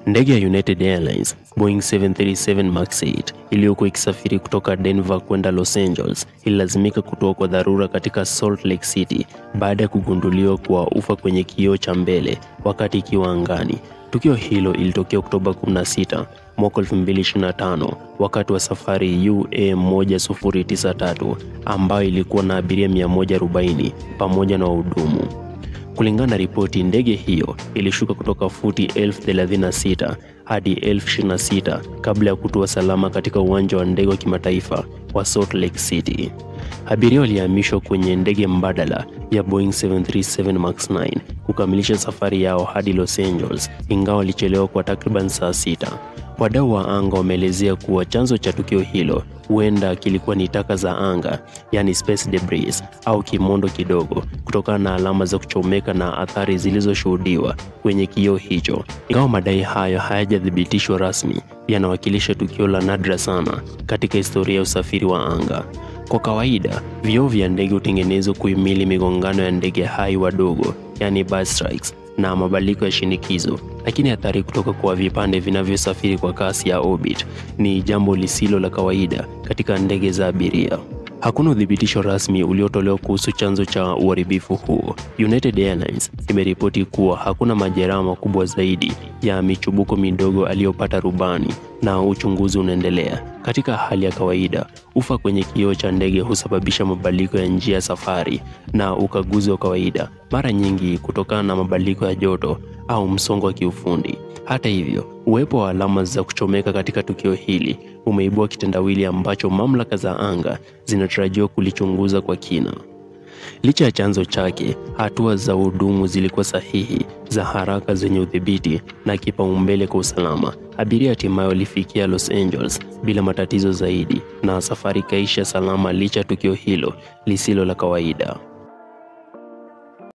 Ndege ya United Airlines Boeing 737 Max 8 iliyokuwa ikisafiri kutoka Denver kwenda Los Angeles ililazimika kutua kwa dharura katika Salt Lake City baada ya kugunduliwa kwa ufa kwenye kioo cha mbele wakati ikiwa angani. Tukio hilo ilitokea Oktoba 16 mwaka 2025 wakati wa safari UA1093 ambayo ilikuwa na abiria 140 pamoja na wahudumu. Kulingana na ripoti, ndege hiyo ilishuka kutoka futi 1036 hadi 1026 kabla ya kutua salama katika uwanja wa ndege wa kimataifa wa Salt Lake City. Abiria walihamishwa kwenye ndege mbadala ya Boeing 737 Max 9 kukamilisha safari yao hadi Los Angeles, ingawa walichelewa kwa takriban saa 6. Wadau wa anga wameelezea kuwa chanzo cha tukio hilo huenda kilikuwa ni taka za anga, yani space debris, au kimondo kidogo kutokana na alama za kuchomeka na athari zilizoshuhudiwa kwenye kioo hicho. Ingawa madai hayo hayajathibitishwa rasmi, yanawakilisha tukio la nadra sana katika historia ya usafiri wa anga. Kwa kawaida, vioo vya ndege hutengenezwa kuhimili migongano ya ndege hai wadogo, yani bird strikes, na mabadiliko ya shinikizo, lakini athari kutoka kwa vipande vinavyosafiri kwa kasi ya orbit ni jambo lisilo la kawaida katika ndege za abiria. Hakuna udhibitisho rasmi uliotolewa kuhusu chanzo cha uharibifu huo. United Airlines imeripoti kuwa hakuna majeraha makubwa zaidi ya michubuko midogo aliyopata rubani na uchunguzi unaendelea. Katika hali ya kawaida, ufa kwenye kioo cha ndege husababisha mabadiliko ya njia ya safari na ukaguzi wa kawaida, mara nyingi kutokana na mabadiliko ya joto au msongo wa kiufundi. Hata hivyo, uwepo wa alama za kuchomeka katika tukio hili umeibua kitendawili ambacho mamlaka za anga zinatarajiwa kulichunguza kwa kina. Licha ya chanzo chake, hatua za hudumu zilikuwa sahihi, za haraka, zenye udhibiti na kipaumbele kwa usalama. Abiria hatimaye walifikia Los Angeles bila matatizo zaidi na safari kaisha salama licha tukio hilo lisilo la kawaida.